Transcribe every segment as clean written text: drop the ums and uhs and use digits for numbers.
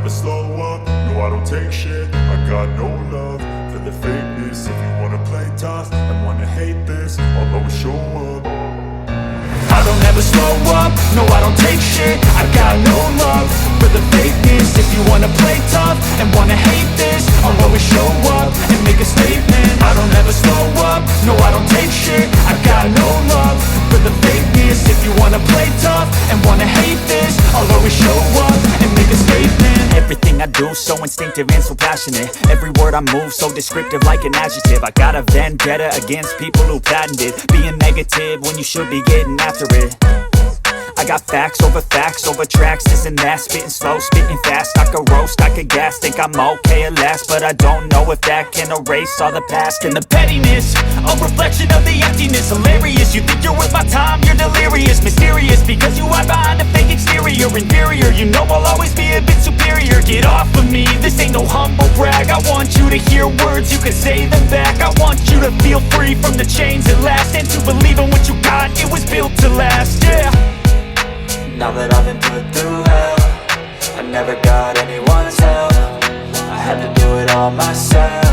never slow up, no I don't take shit. I got no love for the fakeness. If you wanna play tough and wanna hate this, I'll always show up. I don't ever slow up, no I don't take shit. I got no love for the fakeness. If you wanna play tough and wanna hate this, I'll always show up and make a statement. I don't ever slow up, no I don't take shit. I got no love for the fakeness. If you wanna play tough and wanna hate this, I'll always show up and make a statement. Everything I do so instinctive and so passionate. Every word I move so descriptive like an adjective. I got a vendetta against people who patented being negative when you should be getting after it. I got facts over tracks, this and that. Spitting slow, spitting fast, I could roast, I could gas. Think I'm okay at last, but I don't know if that can erase all the past. And the pettiness, a reflection of the emptiness. Hilarious, you think you're worth my time, you're delirious. Mysterious, because you hide behind a fake exterior. Inferior, you know I'll always be a bit superior. Get off of me, this ain't no humble brag. I want you to hear words, you can say them back. I want you to feel free from the chains at last, and to believe in what you got, it was built to last, yeah. Now that I've been put through hell, I never got anyone's help. I had to do it all myself.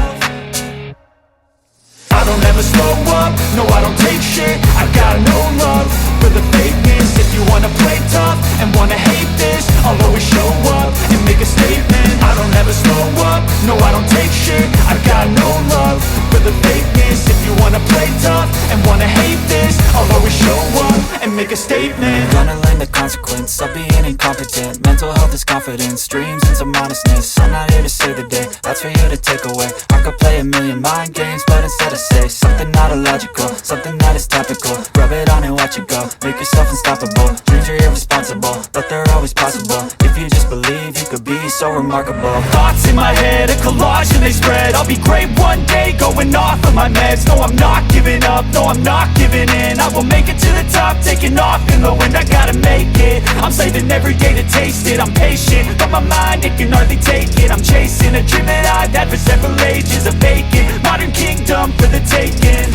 I don't ever slow up, no I don't take shit. I got no love for the fakeness. If you wanna play tough and wanna hate this, I'll always show up and make a statement. I don't ever slow up, no I don't take shit. I got no love for the fakeness. If you wanna play tough and wanna hate this, I'll always show up and make a statement. Gonna learn the consequence of being incompetent. Mental health is confidence, dreams and some honestness. I'm not here to save the day, that's for you to take away. I could play a million mind games, but instead I say something not illogical, something that is topical. Rub it on and watch it go, make yourself unstoppable. Dreams are irresponsible, but they're always possible. If you just believe, you could be so remarkable. Thoughts in my head, a collage and they spread. I'll be great one day, going off of my meds. No, I'm not giving up, no, I'm not giving in. I will make it to the top, taking off in the wind. I gotta make it, I'm saving every day to taste it. I'm patient, but my mind, it can hardly take it. I'm chasing a dream that I've had for several ages. A vacant, modern kingdom for the taking.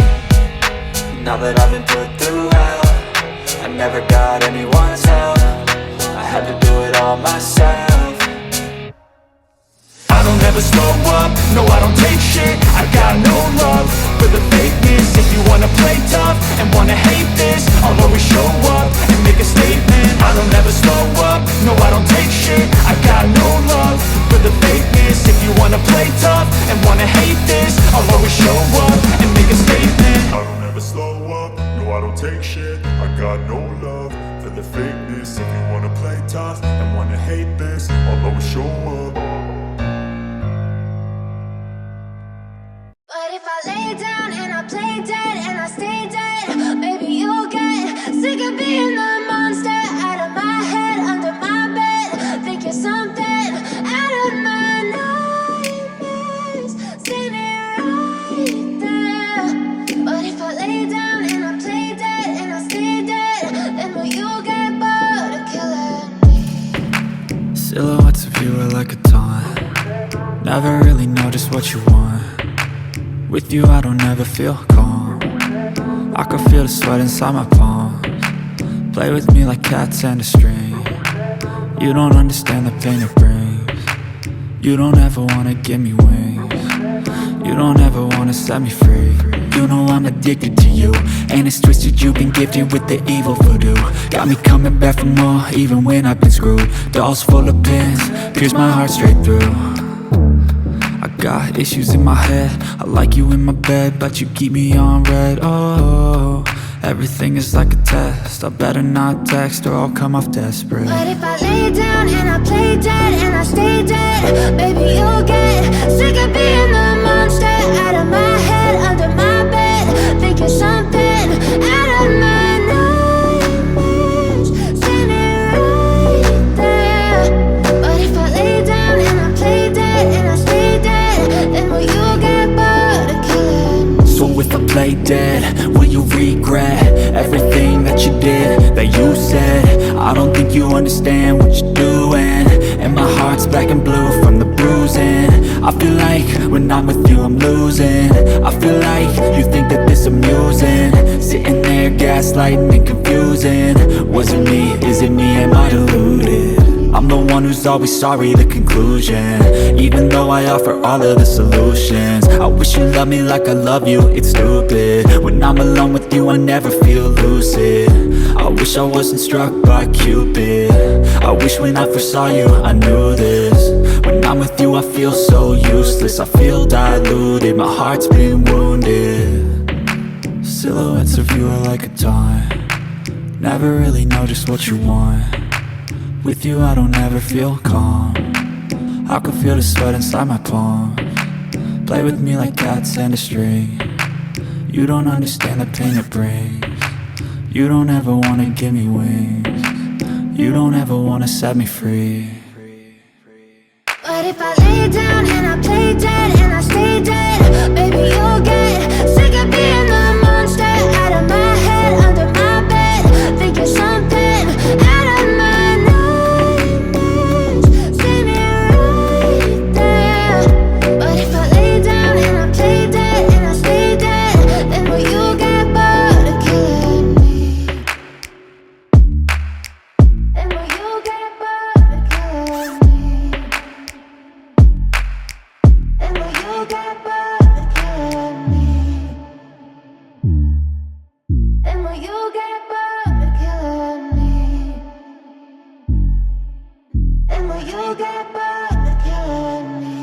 Now that I've been put through hell, I never got anyone's help. I had to do it all myself. I don't ever slow up, no I don't take shit. I got no love for the fakeness. If you wanna play tough and wanna hate this, I'll always show up and make a statement. I don't ever slow up, no I don't take shit. I got no love for the fakeness. If you wanna play tough and wanna hate this, I'll always show up and make a statement. I don't ever slow up, no I don't take shit. I got no love for the fakeness. If you wanna play tough and wanna hate this, I'll always show up. But if I lay down and I play dead and I stay dead, baby, you'll get sick of being the monster out of my head, under my bed. Think you're something out of my nightmares, standing right there. But if I lay down and I play dead and I stay dead, then will you get bored of killing me? Silhouettes of you are like a taunt. Never really know just what you want. With you I don't ever feel calm. I can feel the sweat inside my palms. Play with me like cats and a string. You don't understand the pain it brings. You don't ever wanna give me wings. You don't ever wanna set me free. You know I'm addicted to you, and it's twisted, you've been gifted with the evil voodoo. Got me coming back for more, even when I've been screwed. Dolls full of pins, pierce my heart straight through. I got issues in my head, I like you in my bed, but you keep me on red. Oh, everything is like a test. I better not text or I'll come off desperate. But if I lay down and I play dead and I stay dead, baby, you'll get sick of being the monster out of my head, under my bed. Think you're something out of my nightmares, standing right there. But if I lay down and I play dead and I stay dead, then will you get bored of killing me? So if I play dead, will you regret everything that you did, that you said? I don't think you understand what you're doing, and my heart's black and blue from the bruising. I feel like when I'm with you I'm losing. I feel like you think that this amusing, sitting there gaslighting and confusing. Was it me? Is it me? Am I deluded? I'm I'm the one who's always sorry, the conclusion. Even though I offer all of the solutions, I wish you loved me like I love you, it's stupid. When I'm alone with you, I never feel lucid. I wish I wasn't struck by Cupid. I wish when I first saw you, I knew this. When I'm with you, I feel so useless. I feel diluted, my heart's been wounded. Silhouettes of you are like a taunt. Never really know just what you want. With you I don't ever feel calm. I can feel the sweat inside my palms. Play with me like cats and a string. You don't understand the pain it brings. You don't ever wanna give me wings. You don't ever wanna set me free. But if I lay down and I play dead and I stay dead, baby you'll get sick of being the monster out of my head, under my bed, thinking something out of my nightmares. See me right there. But if I lay down and I play dead and I stay dead, then will you get bored of killing me? Then will you get bored of killing me? And will you get bored of killing me? And will you get bored of killing me? And will you get bored of killing me?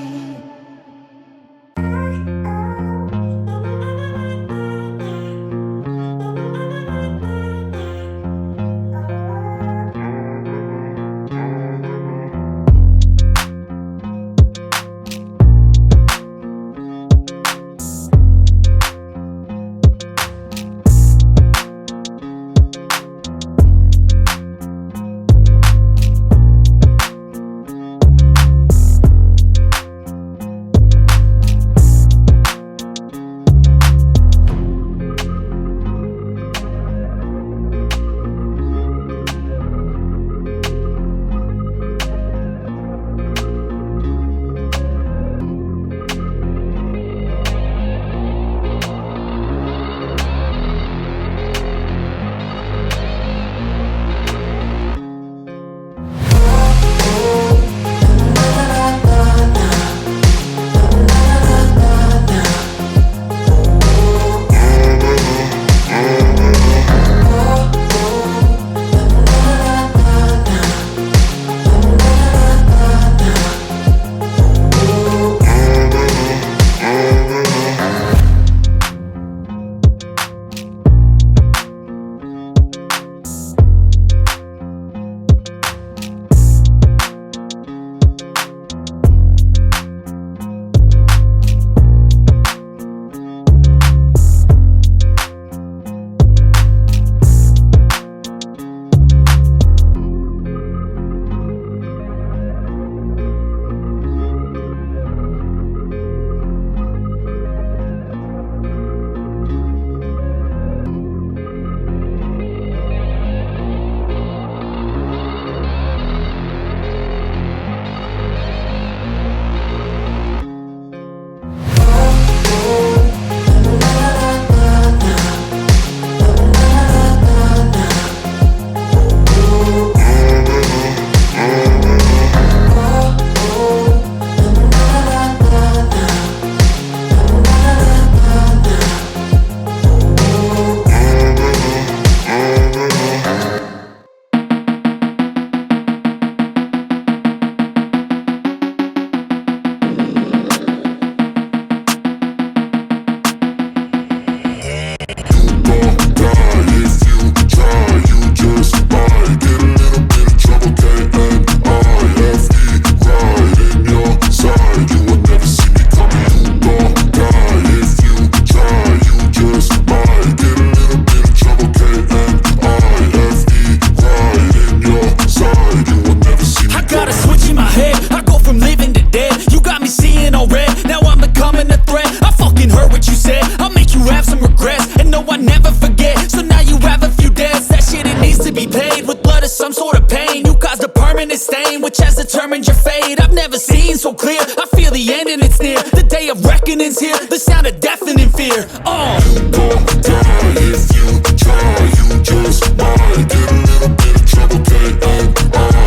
so clear. I feel the end and it's near. The day of reckoning's here. The sound of deafening fear. You gon' die if you try. You just might get a little bit of trouble. K-N-I-F-E.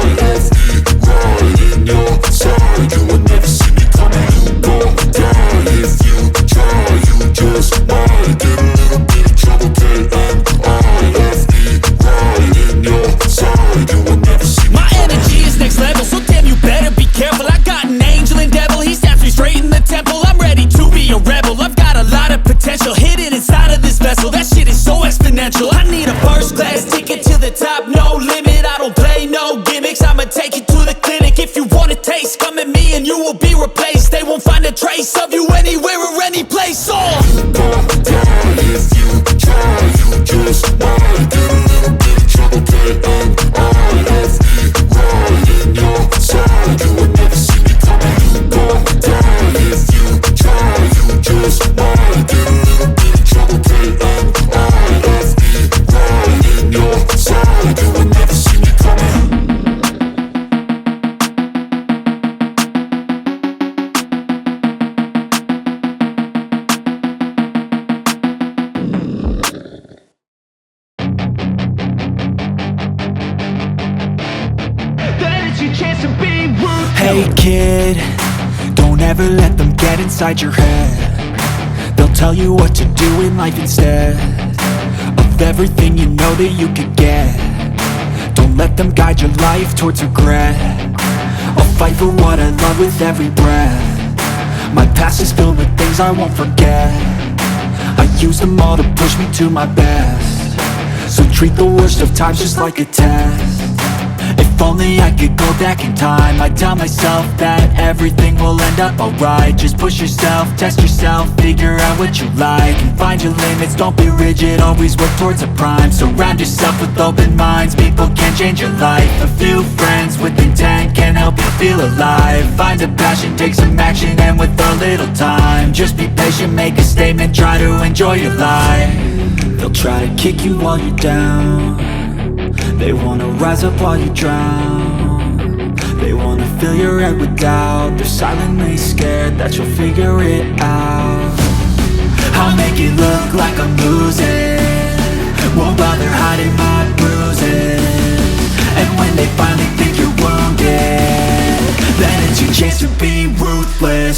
and you will be replaced. They won't find a trace of you anywhere or any place. So you gon' die if you try. You just might get a little bit of trouble, play unRFE right in your side. You would never see me coming. You gon' die if you try. You just might get a little bit of trouble, play unRFE right in your side. You would never see me coming. Hey kid, don't ever let them get inside your head. They'll tell you what to do in life instead of everything you know that you could get. Don't let them guide your life towards regret. I'll fight for what I love with every breath. My past is filled with things I won't forget. I use them all to push me to my best. So treat the worst of times just like a test. If only I could go back in time, I'd tell myself that everything will end up alright. Just push yourself, test yourself, figure out what you like, and find your limits, don't be rigid, always work towards a prime. Surround yourself with open minds, people can change your life. A few friends with intent can help you feel alive. Find a passion, take some action, and with a little time, just be patient, make a statement, try to enjoy your life. They'll try to kick you while you're down. They wanna rise up while you drown. They wanna fill your head with doubt. They're silently scared that you'll figure it out. I'll make it look like I'm losing, won't bother hiding my bruises. And when they finally think you're wounded, then it's your chance to be ruthless.